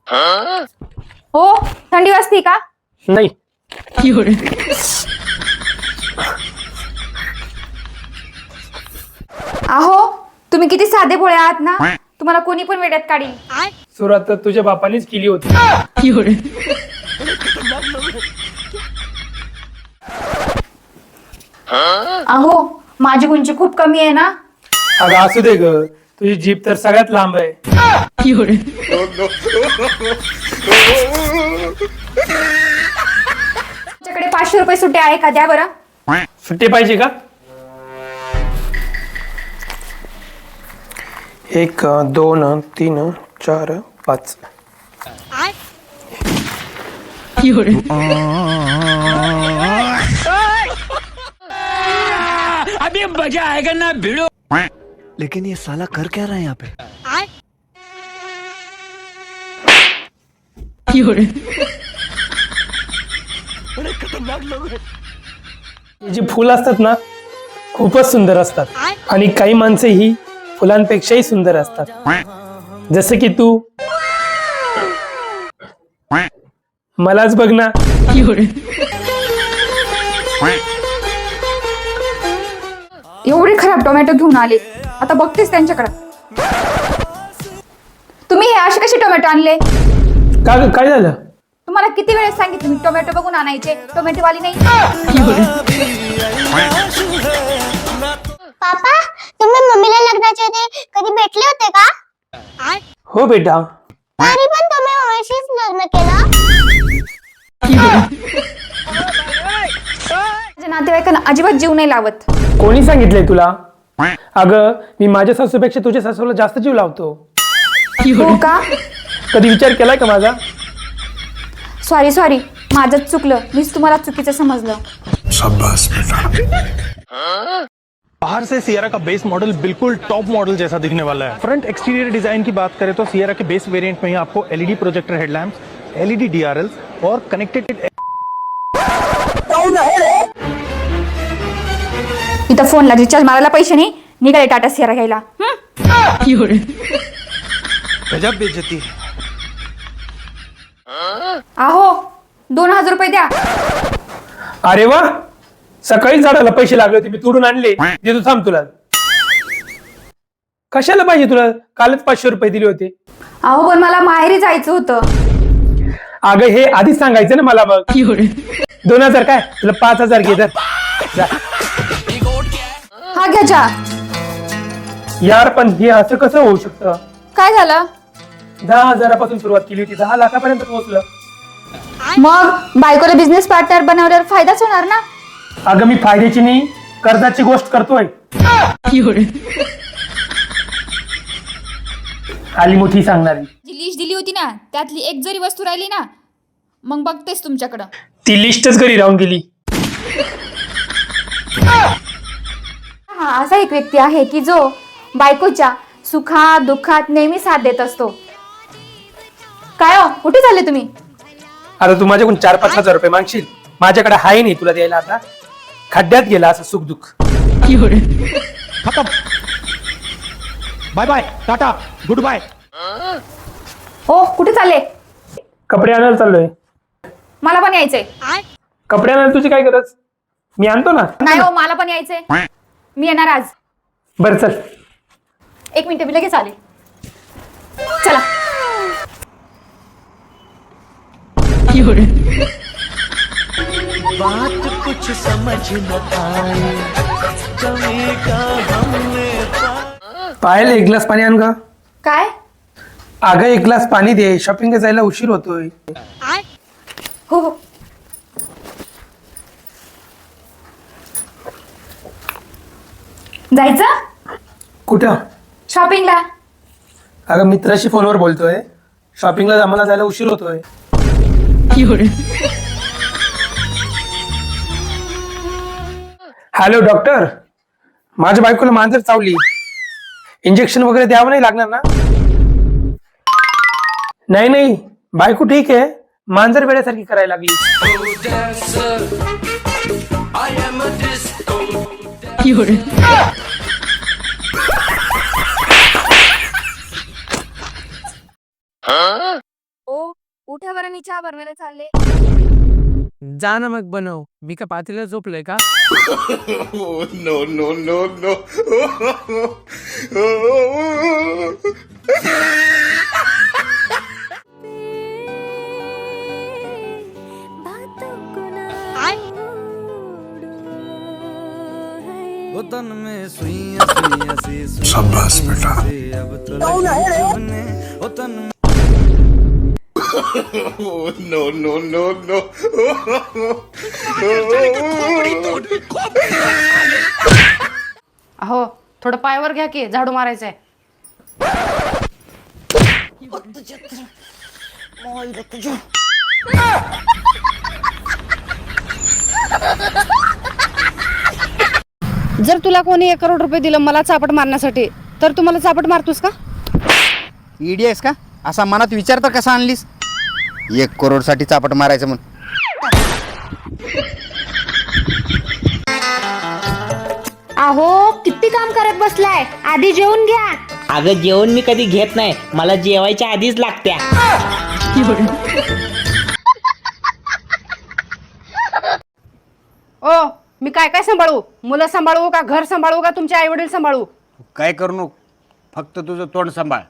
हो, थंडी वाजती का? नाही. अहो, तुम्ही किती साधे भोळे आहात ना. तुम्हाला कोणी पण वेड्यात काढील. सुरुवात तर तुझ्या बापानेच केली होती. अहो, माझी उंची खूप कमी आहे ना. अगं असू दे ग, तुझी जीभ तर सगळ्यात लांब आहे. तुमच्याकडे 500 रुपये सुट्टे आहे का? द्या बरं. सुट्टी पाहिजे का? 1 2 3 4 5. अभी मजा आएगा ना भिड़ो. लेकिन ये साला कर क्या रहा है यहाँ पे? ही जी फुलं असतात ना, खूपच सुंदर असतात. आणि काही माणसे ही फुलांपेक्षाही सुंदर असतात. जसं की तू. मलाच बघ ना. एवढे खराब टोमॅटो घेऊन आले. आता बघतेस त्यांच्याकडे. तुम्ही हे असे कसे टोमॅटो आणले? का ग, काय झालं? तुम्हाला किती वेळेस सांगितलं मी टोमॅटो बघून आणायचे. टोमॅटो वाली नाही. पापा, तुम्ही मम्मीला लग्नाच्या आधी कधी भेटले होते का? हो बेटा. तरी पण तुम्ही मम्मीशीच लग्न केलं? माझ्या नातेवाईकांना अजिबात जीव नाही लावत. कोणी सांगितलंय तुला? अगं, मी माझ्या सासूपेक्षा तुझ्या सासूला जास्त जीव लावतो. हो का? कधी विचार केलाय का माझा? सॉरी, माझंच चुकलं. मीच तुम्हाला चुकीचं समजलं. शाबाश बेटा. बाहर से सियरा का बेस मॉडल बिल्कुल टॉप मॉडल जैसा दिखने वाला है. फ्रंट एक्सटीरियर डिजाइन की बात करें तो सियरा के बेस वेरिएंट में ही आपको LED projector headlamps, LED DRLs और कनेक्टेड. इथं फोनला रिचार्ज मारायला पैसे नाही. निघाले टाटा सियारा घ्यायला. गजब बेइज्जती. अहो, 2000 रुपये द्या. अरे वा, सकाळी झाडाला पैसे लागले होते, मी तोडून आणले. देतो, थांब. तुला कशाला पाहिजे? तुला कालच 500 रुपये दिले होते. अहो, पण मला माहेरी जायचं होतं. अगं, हे आधीच सांगायचं ना मला. मग 2000 काय, तुला 5000 घे. हा घ्या जा. यार, पण हे असं कसं होऊ शकतं? काय झालं? 10,000 सुरुवात केली होती, 10 लाखापर्यंत पोहोचलं. मग बायकोला बिझनेस पार्टनर बनवल्यावर फायदाच होणार ना. अगं, मी फायद्याची नाही, कर्जाची गोष्ट करतोय. आली मोठी सांगणारी. जी लिस्ट दिली होती ना, त्यातली एक जरी वस्तू राहिली ना, मग बघतेस तुमच्याकडं. ती लिस्टच घरी राहून गेली. हा असा एक व्यक्ती आहे की जो बायकोच्या सुखात दुःखात नेहमी साथ देत असतो. काय हो, कुठे चालले तुम्ही? आता तू माझ्याकडून 4-5 हजार रुपये मागशील. माझ्याकडे हाय नाही तुला द्यायला. आता खड्ड्यात गेला असं सुख दुःख. खत्म. Bye bye, tata, good bye. हो, कुठे चालले? कपडे आणायला चाललोय. मला पण यायचंय. कपडे आणायला तुझी काय गरज? मी आणतो ना. नाही हो, मला पण यायचंय. मी येणार आज. बरं, चल. 1 मिनिट, मी लगेच आले. चला. बात कुछ समझ न आए, कमी का हमने. पायल, 1 ग्लास पाणी आण ग. काय? अगं, 1 ग्लास पाणी दे. शॉपिंगला जायला उशीर होतोय. हो. जायचं कुठं? शॉपिंगला. अगं, मित्राशी फोनवर बोलतोय. शॉपिंगला आम्हाला जायला उशीर होतोय. हॅलो डॉक्टर, माझ्या बायकोला मांजर चावली. इंजेक्शन वगैरे द्यावं नाही लागणार ना? नाही, बायको ठीक आहे. मांजर वेड्यासारखी करायला लागली. उठा बरं, मी चहा बनवायला चालले. जा ना मग बनव. मी का पातेलं झोपलोय का? नो नो नो नो शाबाश बेटा. नो नो नो नो अहो थोडं पायावर घ्या की, झाडू मारायचंय. जर तुला कोणी 1 करोड रुपये दिलं मला चापट मारण्यासाठी, तर तू मला चापट मारतोस का? ईडी आहेस का? असा मनात विचार तर कसा आणलीस? 1 करोड साठी चापट मारायचं म्हणून. अहो किती काम करत बसलाय, आधी जेवून घ्या. अगं जेवण मी कधी घेत नाही, मला जेवायच्या आधीच लागत्या. ओ मी काय काय सांभाळू? मुलं सांभाळू का, घर सांभाळू का, तुमचे आई वडील सांभाळू? काय करू नको, फक्त तुझं तोंड सांभाळ.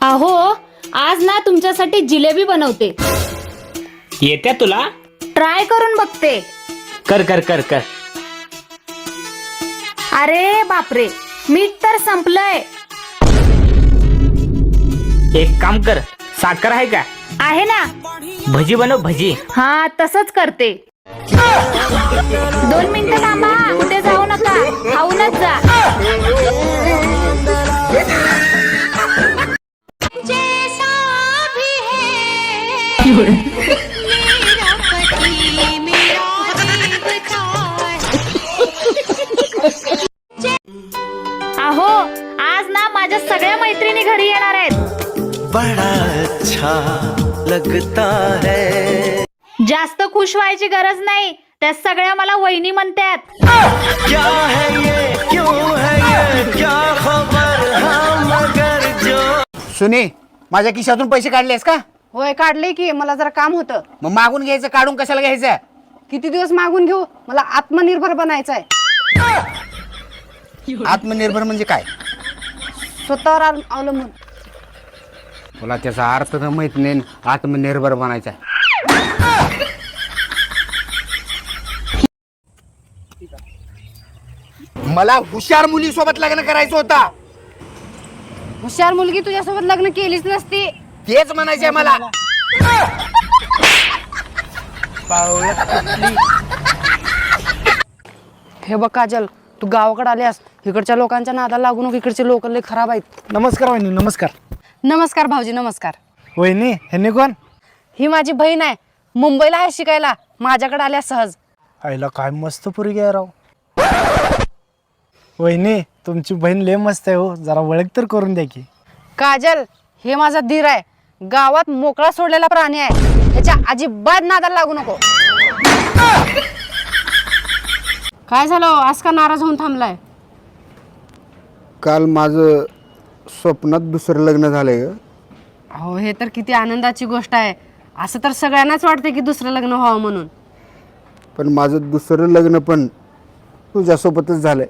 अहो आज ना तुमच्यासाठी जिलेबी बनवते, येत्या तुला? ट्राय करून बघते. कर कर कर कर. अरे बापरे, मीठ तर संपलंय. एक काम कर, साखर आहे का? आहे ना. भजी बनव भजी. हा तसंच करते. 2 मिनिटं थांबा, कुठे जाऊ नका, खाऊनच जा. अहो आज ना माझ्या सगळ्या मैत्रिणी घरी येणार आहेत. बड़ा अच्छा लगता है. जास्त खुश व्हायची गरज नाही, त्या सगळ्या मला वहिनी म्हणतात. क्या है ये, क्यों है ये, क्या खबर, हाँ मगर जो. सुने, माझ्या खिशातून पैसे काढलेस का? होय काढले की, मला जरा काम होतं. मग मागून घ्यायचं, काढून कशाला घ्यायचं? किती दिवस मागून घेऊ? मला आत्मनिर्भर बनायचंय. आत्मनिर्भर म्हणजे काय? स्वतःवर अवलंबून. तुला त्याचा अर्थ तर माहित नाही. आत्मनिर्भर बनायचा. मला हुशार मुलीसोबत लग्न करायचं होता. हुशार मुलगी तुझ्यासोबत लग्न केलीच नसती. तेच म्हणायचंय मला. हे बघ काजल, तू गावाकडे आल्यास इकडच्या लोकांच्या नादाला लागू नको. इकडचे लोक लय खराब आहेत. नमस्कार वहिनी, नमस्कार. नमस्कार भाऊजी, नमस्कार. वहिनी ह्यांनी कोण? ही माझी बहीण आहे, मुंबईला आहे शिकायला. माझ्याकडे आल्या सहज. आईला काय मस्त पोरगी आहे राव. वहिनी तुमची बहीण लय मस्त आहे हो, जरा ओळख तर करून द्या की. काजल, हे माझा धीर आहे. गावात मोकळा सोडलेला प्राणी आहे, त्याच्या अजिबात नादाला लागू नको. काय झालं आज का नाराज होऊन थांबलाय? काल माझं स्वप्नात दुसरं लग्न झालंय. हो हे तर किती आनंदाची गोष्ट आहे. असं तर सगळ्यांनाच वाटते की दुसरं लग्न व्हावं म्हणून. पण माझं दुसरं लग्न पण तुझ्यासोबतच झालंय.